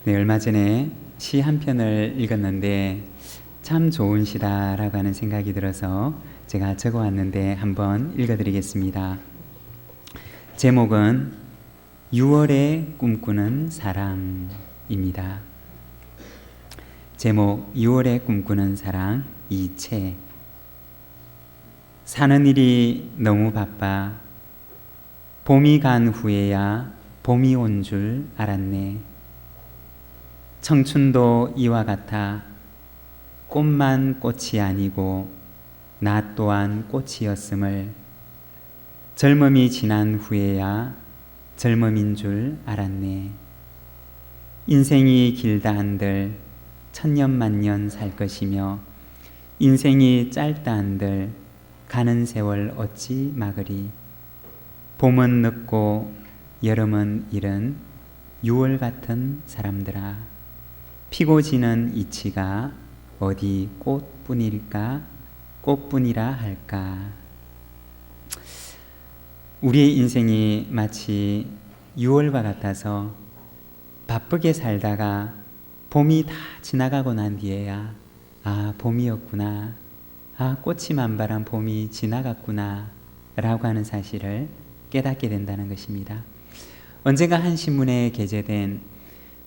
네, 얼마 전에 시 한 편을 읽었는데 참 좋은 시다라고 하는 생각이 들어서 제가 적어왔는데 한번 읽어드리겠습니다. 제목은 6월에 꿈꾸는 사랑입니다. 제목 6월에 꿈꾸는 사랑 2채. 사는 일이 너무 바빠 봄이 간 후에야 봄이 온 줄 알았네. 청춘도 이와 같아 꽃만 꽃이 아니고 나 또한 꽃이었음을 젊음이 지난 후에야 젊음인 줄 알았네. 인생이 길다 한들 천년만년 살 것이며 인생이 짧다 한들 가는 세월 어찌 막으리. 봄은 늦고 여름은 이른 6월 같은 사람들아, 피고 지는 이치가 어디 꽃뿐일까, 꽃뿐이라 할까. 우리의 인생이 마치 6월과 같아서 바쁘게 살다가 봄이 다 지나가고 난 뒤에야 봄이었구나, 꽃이 만발한 봄이 지나갔구나 라고 하는 사실을 깨닫게 된다는 것입니다. 언젠가 한 신문에 게재된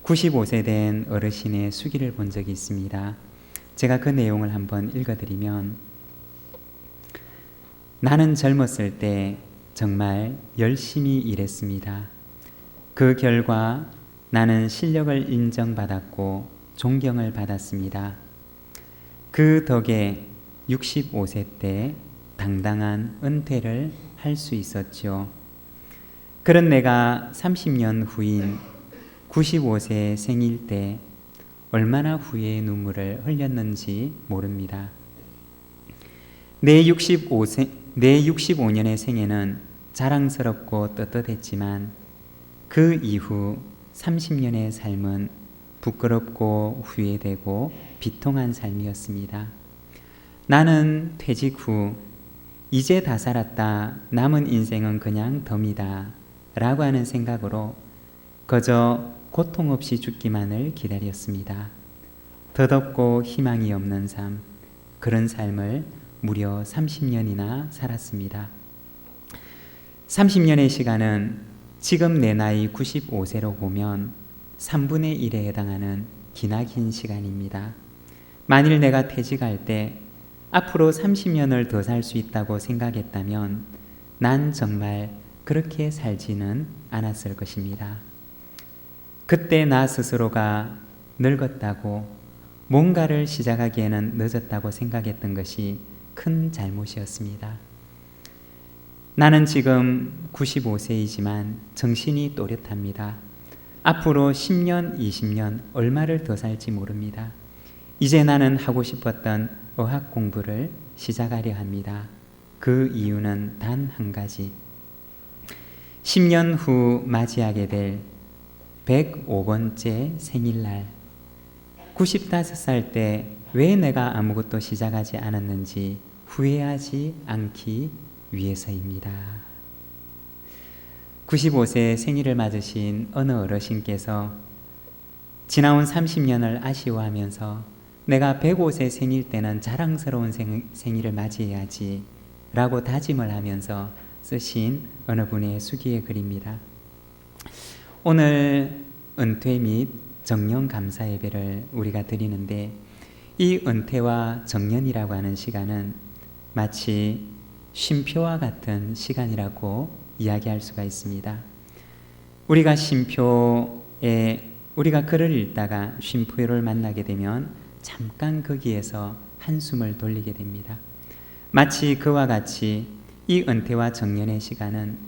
95세 된 어르신의 수기를 본 적이 있습니다. 제가 그 내용을 한번 읽어드리면, 나는 젊었을 때 정말 열심히 일했습니다. 그 결과 나는 실력을 인정받았고 존경을 받았습니다. 그 덕에 65세 때 당당한 은퇴를 할 수 있었죠. 그런 내가 30년 후인 95세 생일 때 얼마나 후회의 눈물을 흘렸는지 모릅니다. 내 65년의 생애는 자랑스럽고 떳떳했지만 그 이후 30년의 삶은 부끄럽고 후회되고 비통한 삶이었습니다. 나는 퇴직 후 이제 다 살았다, 남은 인생은 그냥 덤이다 라고 하는 생각으로 그저 고통 없이 죽기만을 기다렸습니다. 덧없고 희망이 없는 삶, 그런 삶을 무려 30년이나 살았습니다. 30년의 시간은 지금 내 나이 95세로 보면 3분의 1에 해당하는 기나긴 시간입니다. 만일 내가 퇴직할 때 앞으로 30년을 더 살 수 있다고 생각했다면 난 정말 그렇게 살지는 않았을 것입니다. 그때 나 스스로가 늙었다고, 뭔가를 시작하기에는 늦었다고 생각했던 것이 큰 잘못이었습니다. 나는 지금 95세이지만 정신이 또렷합니다. 앞으로 10년, 20년 얼마를 더 살지 모릅니다. 이제 나는 하고 싶었던 어학 공부를 시작하려 합니다. 그 이유는 단 한 가지. 10년 후 맞이하게 될 105번째 생일날, 95살 때 왜 내가 아무것도 시작하지 않았는지 후회하지 않기 위해서입니다. 95세 생일을 맞으신 어느 어르신께서 지나온 30년을 아쉬워하면서 내가 105세 생일 때는 자랑스러운 생일을 맞이해야지 라고 다짐을 하면서 쓰신 어느 분의 수기의 글입니다. 오늘 은퇴 및 정년 감사 예배를 우리가 드리는데, 이 은퇴와 정년이라고 하는 시간은 마치 쉼표와 같은 시간이라고 이야기할 수가 있습니다. 우리가 우리가 글을 읽다가 쉼표를 만나게 되면 잠깐 거기에서 한숨을 돌리게 됩니다. 마치 그와 같이 이 은퇴와 정년의 시간은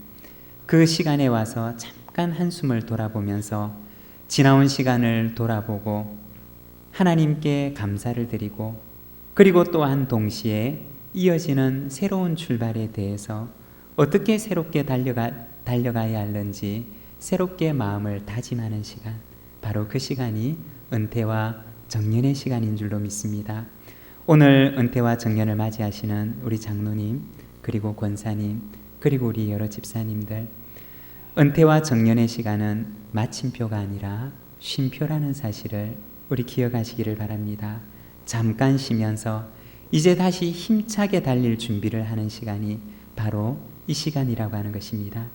그 시간에 와서 잠깐 한숨을 돌아보면서 지나온 시간을 돌아보고 하나님께 감사를 드리고, 그리고 또한 동시에 이어지는 새로운 출발에 대해서 어떻게 새롭게 달려가야 하는지 새롭게 마음을 다짐하는 시간, 바로 그 시간이 은퇴와 정년의 시간인 줄로 믿습니다. 오늘 은퇴와 정년을 맞이하시는 우리 장로님, 그리고 권사님, 그리고 우리 여러 집사님들, 은퇴와 정년의 시간은 마침표가 아니라 쉼표라는 사실을 우리 기억하시기를 바랍니다. 잠깐 쉬면서 이제 다시 힘차게 달릴 준비를 하는 시간이 바로 이 시간이라고 하는 것입니다.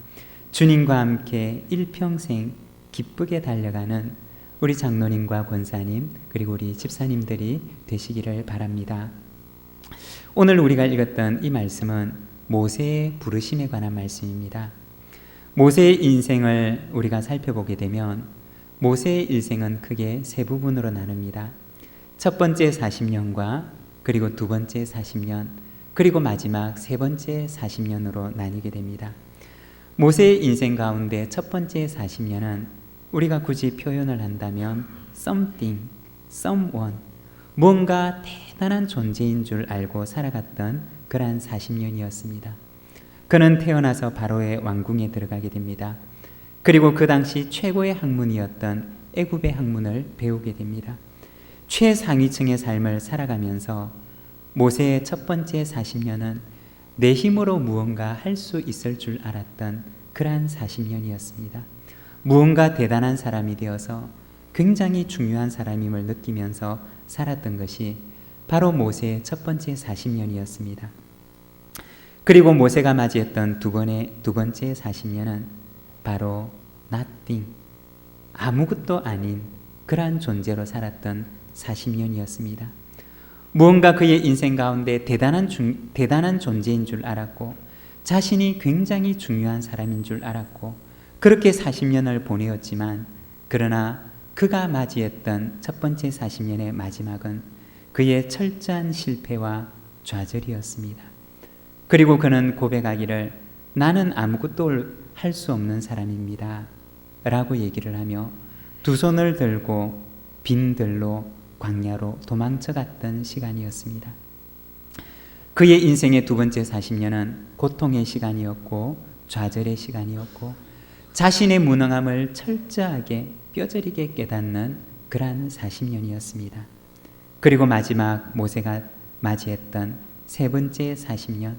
주님과 함께 일평생 기쁘게 달려가는 우리 장로님과 권사님 그리고 우리 집사님들이 되시기를 바랍니다. 오늘 우리가 읽었던 이 말씀은 모세의 부르심에 관한 말씀입니다. 모세의 인생을 우리가 살펴보게 되면 모세의 일생은 크게 세 부분으로 나눕니다. 첫 번째 40년과 그리고 두 번째 40년 그리고 마지막 세 번째 40년으로 나뉘게 됩니다. 모세의 인생 가운데 첫 번째 40년은 우리가 굳이 표현을 한다면 something, someone, 뭔가 대단한 존재인 줄 알고 살아갔던 그러한 40년이었습니다. 그는 태어나서 바로의 왕궁에 들어가게 됩니다. 그리고 그 당시 최고의 학문이었던 애굽의 학문을 배우게 됩니다. 최상위층의 삶을 살아가면서 모세의 첫 번째 40년은 내 힘으로 무언가 할 수 있을 줄 알았던 그러한 40년이었습니다. 무언가 대단한 사람이 되어서 굉장히 중요한 사람임을 느끼면서 살았던 것이 바로 모세의 첫 번째 40년이었습니다. 그리고 모세가 맞이했던 두 번째 40년은 바로 nothing, 아무것도 아닌 그러한 존재로 살았던 40년이었습니다. 무언가 그의 인생 가운데 대단한 존재인 줄 알았고 자신이 굉장히 중요한 사람인 줄 알았고 그렇게 40년을 보내었지만 그러나 그가 맞이했던 첫 번째 40년의 마지막은 그의 철저한 실패와 좌절이었습니다. 그리고 그는 고백하기를 나는 아무것도 할 수 없는 사람입니다 라고 얘기를 하며 두 손을 들고 빈들로 광야로 도망쳐갔던 시간이었습니다. 그의 인생의 두 번째 40년은 고통의 시간이었고 좌절의 시간이었고 자신의 무능함을 철저하게 뼈저리게 깨닫는 그러한 40년이었습니다. 그리고 마지막 모세가 맞이했던 세 번째 40년,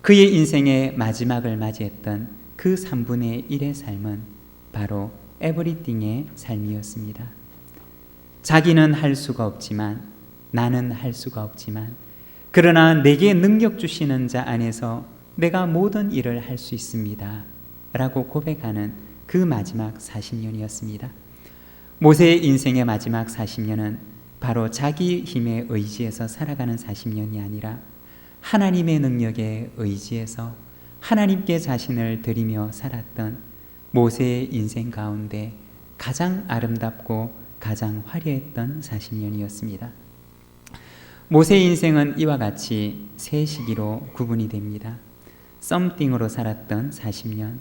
그의 인생의 마지막을 맞이했던 그 3분의 1의 삶은 바로 에브리띵의 삶이었습니다. 자기는 할 수가 없지만 나는 할 수가 없지만 그러나 내게 능력 주시는 자 안에서 내가 모든 일을 할 수 있습니다 라고 고백하는 그 마지막 40년이었습니다. 모세의 인생의 마지막 40년은 바로 자기 힘에 의지해서 살아가는 40년이 아니라 하나님의 능력에 의지해서 하나님께 자신을 드리며 살았던 모세의 인생 가운데 가장 아름답고 가장 화려했던 40년이었습니다. 모세의 인생은 이와 같이 세 시기로 구분이 됩니다. something으로 살았던 40년,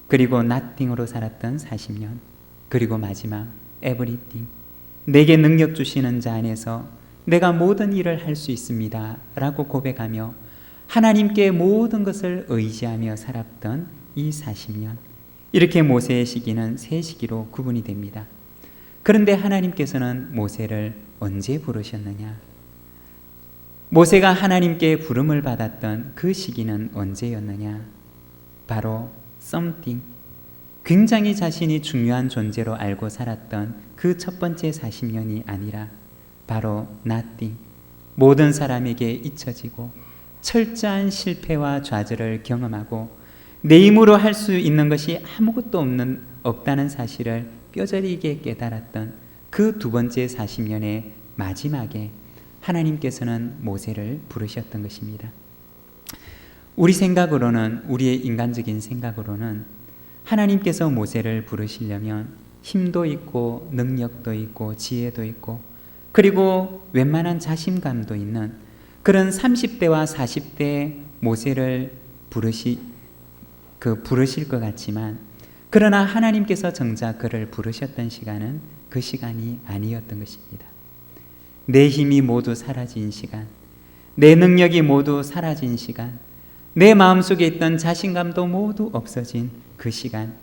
그리고 nothing으로 살았던 40년, 그리고 마지막 everything, 내게 능력 주시는 자 안에서 내가 모든 일을 할 수 있습니다 라고 고백하며 하나님께 모든 것을 의지하며 살았던 이 40년, 이렇게 모세의 시기는 세 시기로 구분이 됩니다. 그런데 하나님께서는 모세를 언제 부르셨느냐? 모세가 하나님께 부름을 받았던 그 시기는 언제였느냐? 바로 something, 굉장히 자신이 중요한 존재로 알고 살았던 그 첫 번째 40년이 아니라 바로 nothing, 모든 사람에게 잊혀지고 철저한 실패와 좌절을 경험하고 내 힘으로 할 수 있는 것이 아무것도 없다는 사실을 뼈저리게 깨달았던 그 두 번째 40년의 마지막에 하나님께서는 모세를 부르셨던 것입니다. 우리 생각으로는, 우리의 인간적인 생각으로는 하나님께서 모세를 부르시려면 힘도 있고 능력도 있고 지혜도 있고 그리고 웬만한 자신감도 있는 그런 30대와 40대 모세를 부르실 것 같지만 그러나 하나님께서 정작 그를 부르셨던 시간은 그 시간이 아니었던 것입니다. 내 힘이 모두 사라진 시간, 내 능력이 모두 사라진 시간, 내 마음속에 있던 자신감도 모두 없어진 그 시간,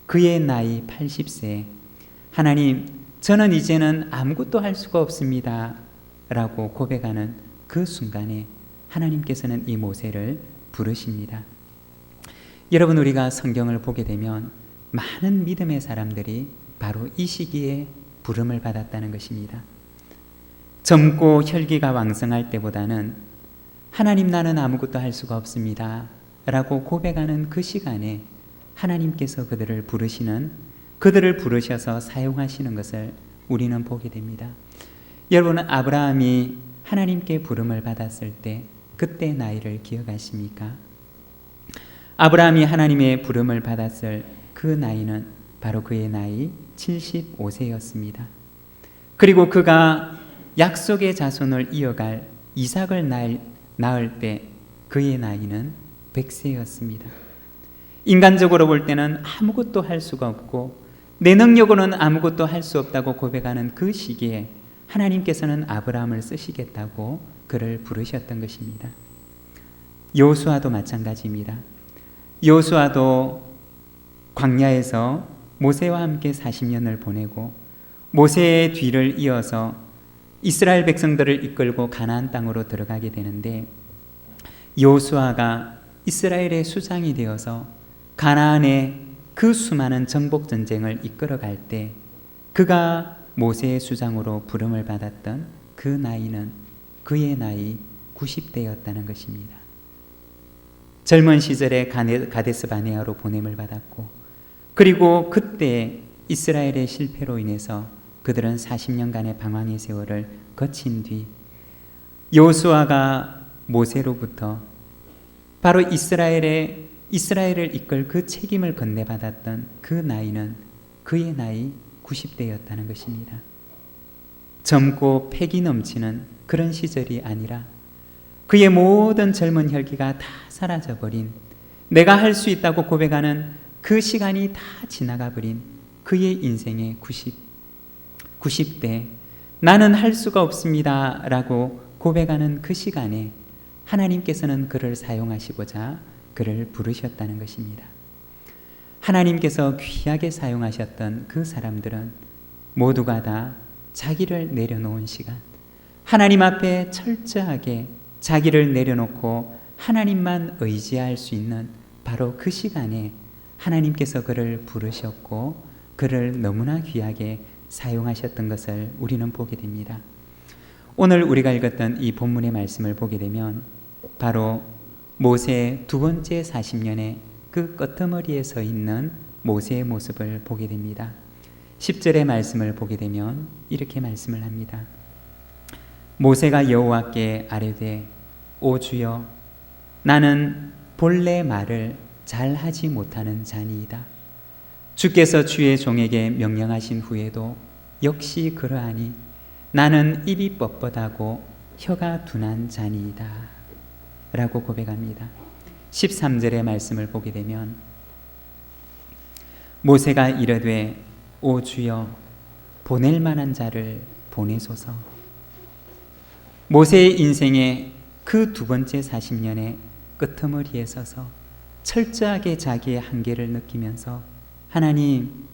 그의 나이 80세, 하나님, 저는 이제는 아무것도 할 수가 없습니다 라고 고백하는 그 순간에 하나님께서는 이 모세를 부르십니다. 여러분, 우리가 성경을 보게 되면 많은 믿음의 사람들이 바로 이 시기에 부름을 받았다는 것입니다. 젊고 혈기가 왕성할 때보다는 하나님, 나는 아무것도 할 수가 없습니다 라고 고백하는 그 시간에 하나님께서 그들을 부르셔서 사용하시는 것을 우리는 보게 됩니다. 여러분, 아브라함이 하나님께 부름을 받았을 때 그때 나이를 기억하십니까? 아브라함이 하나님의 부름을 받았을 그 나이는 바로 그의 나이 75세였습니다. 그리고 그가 약속의 자손을 이어갈 이삭을 낳을 때 그의 나이는 100세였습니다. 인간적으로 볼 때는 아무것도 할 수가 없고 내 능력으로는 아무것도 할 수 없다고 고백하는 그 시기에 하나님께서는 아브라함을 쓰시겠다고 그를 부르셨던 것입니다. 여호수아도 마찬가지입니다. 여호수아도 광야에서 모세와 함께 40년을 보내고 모세의 뒤를 이어서 이스라엘 백성들을 이끌고 가나안 땅으로 들어가게 되는데, 여호수아가 이스라엘의 수장이 되어서 가나안의 그 수많은 정복 전쟁을 이끌어갈 때 그가 모세의 수장으로 부름을 받았던 그 나이는 그의 나이 90대였다는 것입니다. 젊은 시절에 가데스 바네아로 보냄을 받았고, 그리고 그때 이스라엘의 실패로 인해서 그들은 40년간의 방황의 세월을 거친 뒤 여호수아가 모세로부터 바로 이스라엘을 이끌 그 책임을 건네받았던 그 나이는 그의 나이 90대였다는 것입니다. 젊고 패기 넘치는 그런 시절이 아니라 그의 모든 젊은 혈기가 다 사라져버린, 내가 할 수 있다고 고백하는 그 시간이 다 지나가버린 그의 인생의 90대, 나는 할 수가 없습니다 라고 고백하는 그 시간에 하나님께서는 그를 사용하시고자 그를 부르셨다는 것입니다. 하나님께서 귀하게 사용하셨던 그 사람들은 모두가 다 자기를 내려놓은 시간, 하나님 앞에 철저하게 자기를 내려놓고 하나님만 의지할 수 있는 바로 그 시간에 하나님께서 그를 부르셨고 그를 너무나 귀하게 사용하셨던 것을 우리는 보게 됩니다. 오늘 우리가 읽었던 이 본문의 말씀을 보게 되면 바로 모세의 두 번째 40년의 그 끄트머리에 서 있는 모세의 모습을 보게 됩니다. 10절의 말씀을 보게 되면 이렇게 말씀을 합니다. 모세가 여호와께 아뢰되, 오 주여, 나는 본래 말을 잘 하지 못하는 자니이다. 주께서 주의 종에게 명령하신 후에도 역시 그러하니 나는 입이 뻣뻣하고 혀가 둔한 자니이다 라고 고백합니다. 13절의 말씀을 보게 되면 모세가 이르되, 오 주여, 보낼 만한 자를 보내소서. 모세의 인생의 그 두 번째 40년의 끄트머리에 서서 철저하게 자기의 한계를 느끼면서, 하나님,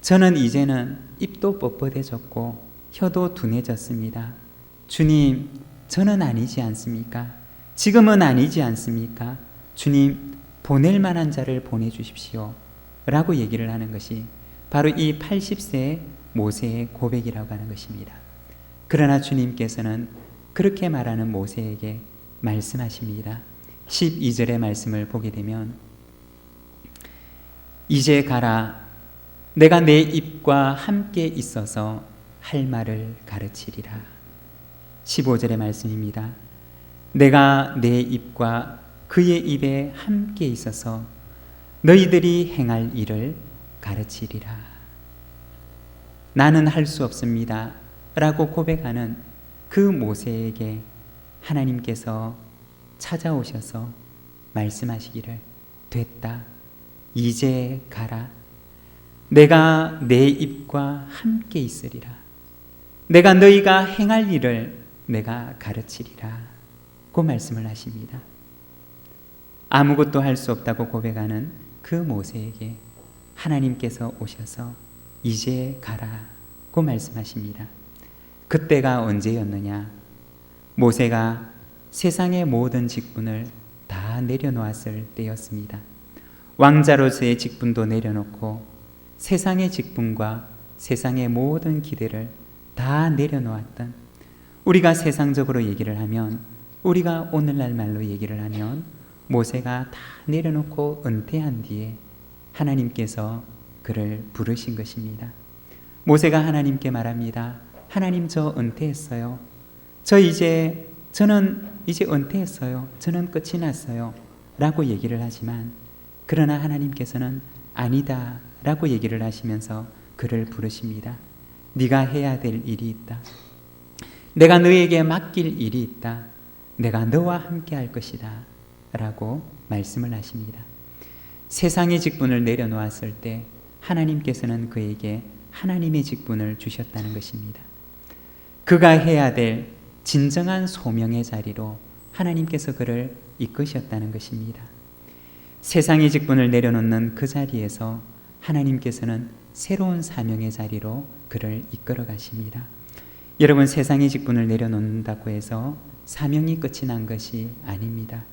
저는 이제는 입도 뻣뻣해졌고 혀도 둔해졌습니다. 주님, 저는 아니지 않습니까? 지금은 아니지 않습니까? 주님, 보낼 만한 자를 보내주십시오 라고 얘기를 하는 것이 바로 이 80세 모세의 고백이라고 하는 것입니다. 그러나 주님께서는 그렇게 말하는 모세에게 말씀하십니다. 12절의 말씀을 보게 되면, 이제 가라, 내가 내 입과 함께 있어서 할 말을 가르치리라. 15절의 말씀입니다. 내가 내 입과 그의 입에 함께 있어서 너희들이 행할 일을 가르치리라. 나는 할 수 없습니다 라고 고백하는 그 모세에게 하나님께서 찾아오셔서 말씀하시기를, 됐다, 이제 가라, 내가 내 입과 함께 있으리라, 내가 너희가 행할 일을 내가 가르치리라 고 말씀을 하십니다. 아무것도 할 수 없다고 고백하는 그 모세에게 하나님께서 오셔서 이제 가라 고 말씀하십니다. 그때가 언제였느냐? 모세가 세상의 모든 직분을 다 내려놓았을 때였습니다. 왕자로서의 직분도 내려놓고 세상의 직분과 세상의 모든 기대를 다 내려놓았던, 우리가 세상적으로 얘기를 하면, 우리가 오늘날 말로 얘기를 하면 모세가 다 내려놓고 은퇴한 뒤에 하나님께서 그를 부르신 것입니다. 모세가 하나님께 말합니다. 하나님, 저 은퇴했어요. 저는 이제 은퇴했어요. 저는 끝이 났어요. 라고 얘기를 하지만, 그러나 하나님께서는 아니다 라고 얘기를 하시면서 그를 부르십니다. 네가 해야 될 일이 있다. 내가 너에게 맡길 일이 있다. 내가 너와 함께 할 것이다 라고 말씀을 하십니다. 세상의 직분을 내려놓았을 때 하나님께서는 그에게 하나님의 직분을 주셨다는 것입니다. 그가 해야 될 진정한 소명의 자리로 하나님께서 그를 이끄셨다는 것입니다. 세상의 직분을 내려놓는 그 자리에서 하나님께서는 새로운 사명의 자리로 그를 이끌어 가십니다. 여러분, 세상의 직분을 내려놓는다고 해서 사명이 끝이 난 것이 아닙니다.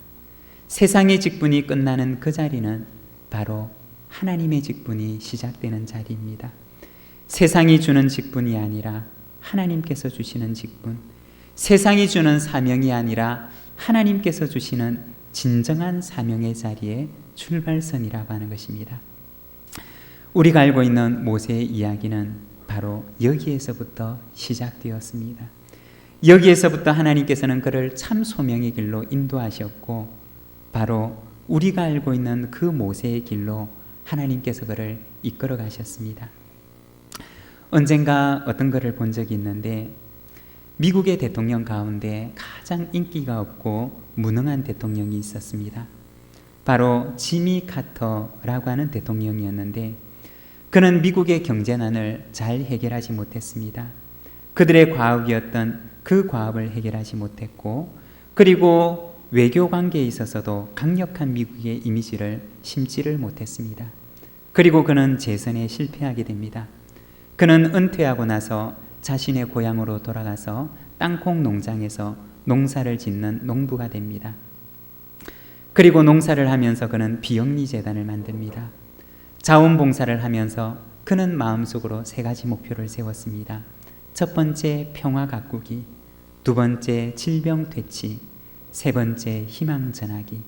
세상의 직분이 끝나는 그 자리는 바로 하나님의 직분이 시작되는 자리입니다. 세상이 주는 직분이 아니라 하나님께서 주시는 직분, 세상이 주는 사명이 아니라 하나님께서 주시는 진정한 사명의 자리의 출발선이라고 하는 것입니다. 우리가 알고 있는 모세의 이야기는 바로 여기에서부터 시작되었습니다. 여기에서부터 하나님께서는 그를 참 소명의 길로 인도하셨고, 바로 우리가 알고 있는 그 모세의 길로 하나님께서 그를 이끌어 가셨습니다. 언젠가 어떤 것을 본 적이 있는데, 미국의 대통령 가운데 가장 인기가 없고 무능한 대통령이 있었습니다. 바로 지미 카터라고 하는 대통령이었는데, 그는 미국의 경제난을 잘 해결하지 못했습니다. 그들의 과업이었던 그 과업을 해결하지 못했고, 그리고 외교 관계에 있어서도 강력한 미국의 이미지를 심지를 못했습니다. 그리고 그는 재선에 실패하게 됩니다. 그는 은퇴하고 나서 자신의 고향으로 돌아가서 땅콩 농장에서 농사를 짓는 농부가 됩니다. 그리고 농사를 하면서 그는 비영리 재단을 만듭니다. 자원봉사를 하면서 그는 마음속으로 3가지 목표를 세웠습니다. 첫 번째, 평화 가꾸기. 두 번째, 질병 퇴치. 세 번째, 희망 전하기.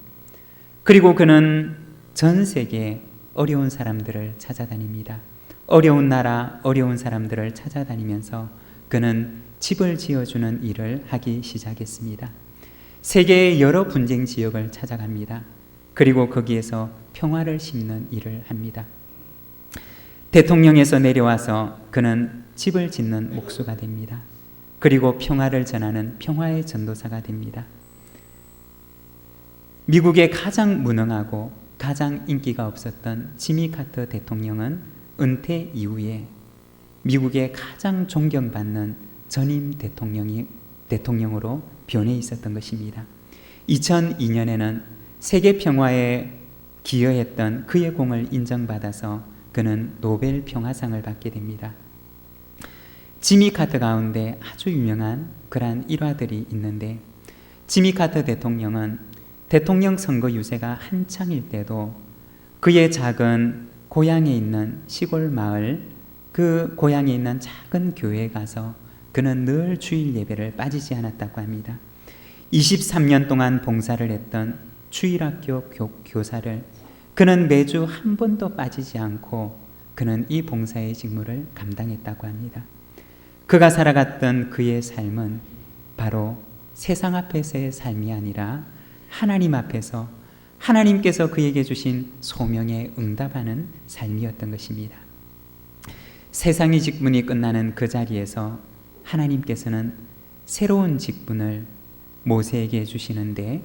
그리고 그는 전 세계 어려운 사람들을 찾아다닙니다. 어려운 나라, 어려운 사람들을 찾아다니면서 그는 집을 지어주는 일을 하기 시작했습니다. 세계의 여러 분쟁 지역을 찾아갑니다. 그리고 거기에서 평화를 심는 일을 합니다. 대통령에서 내려와서 그는 집을 짓는 목수가 됩니다. 그리고 평화를 전하는 평화의 전도사가 됩니다. 미국의 가장 무능하고 가장 인기가 없었던 지미 카터 대통령은 은퇴 이후에 미국의 가장 존경받는 전임 대통령으로 변해 있었던 것입니다. 2002년에는 세계 평화에 기여했던 그의 공을 인정받아서 그는 노벨 평화상을 받게 됩니다. 지미 카터 가운데 아주 유명한 그러한 일화들이 있는데, 지미 카터 대통령은 대통령 선거 유세가 한창일 때도 그의 작은 고향에 있는 시골 마을, 그 고향에 있는 작은 교회에 가서 그는 늘 주일 예배를 빠지지 않았다고 합니다. 23년 동안 봉사를 했던 주일학교 교사를 그는 매주 한 번도 빠지지 않고 그는 이 봉사의 직무를 감당했다고 합니다. 그가 살아갔던 그의 삶은 바로 세상 앞에서의 삶이 아니라 하나님 앞에서 하나님께서 그에게 주신 소명에 응답하는 삶이었던 것입니다. 세상의 직분이 끝나는 그 자리에서 하나님께서는 새로운 직분을 모세에게 주시는데,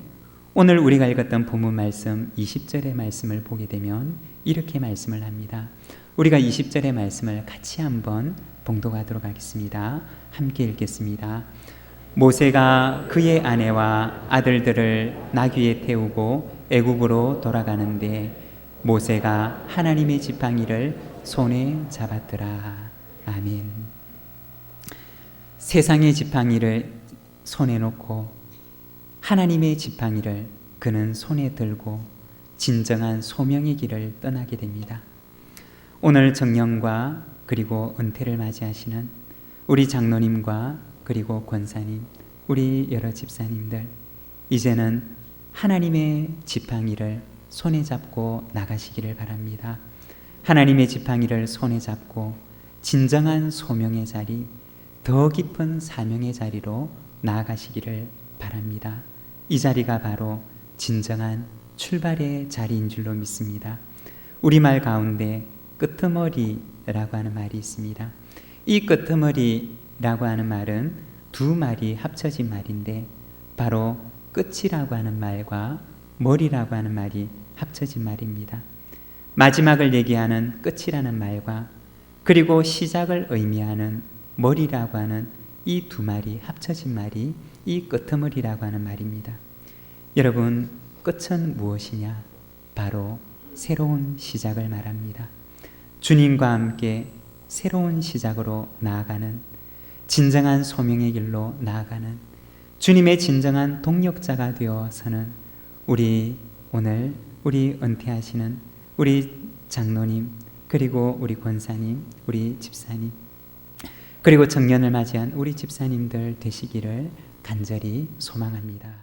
오늘 우리가 읽었던 본문 말씀 20절의 말씀을 보게 되면 이렇게 말씀을 합니다. 우리가 20절의 말씀을 같이 한번 봉독하도록 하겠습니다. 함께 읽겠습니다. 모세가 그의 아내와 아들들을 나귀에 태우고 애굽으로 돌아가는데 모세가 하나님의 지팡이를 손에 잡았더라. 아멘. 세상의 지팡이를 손에 놓고 하나님의 지팡이를 그는 손에 들고 진정한 소명의 길을 떠나게 됩니다. 오늘 정년과 그리고 은퇴를 맞이하시는 우리 장로님과 그리고 권사님, 우리 여러 집사님들, 이제는 하나님의 지팡이를 손에 잡고 나가시기를 바랍니다. 하나님의 지팡이를 손에 잡고 진정한 소명의 자리, 더 깊은 사명의 자리로 나아가시기를 바랍니다. 이 자리가 바로 진정한 출발의 자리인 줄로 믿습니다. 우리말 가운데 끄트머리라고 하는 말이 있습니다. 이 끄트머리라고 하는 말은 두 말이 합쳐진 말인데 바로 끝이라고 하는 말과 머리라고 하는 말이 합쳐진 말입니다. 마지막을 얘기하는 끝이라는 말과 그리고 시작을 의미하는 머리라고 하는 이 두 말이 합쳐진 말이 이 끄트머리라고 하는 말입니다. 여러분, 끝은 무엇이냐? 바로 새로운 시작을 말합니다. 주님과 함께 새로운 시작으로 나아가는, 진정한 소명의 길로 나아가는 주님의 진정한 동력자가 되어서는 우리 오늘 우리 은퇴하시는 우리 장로님, 그리고 우리 권사님, 우리 집사님, 그리고 정년을 맞이한 우리 집사님들 되시기를 간절히 소망합니다.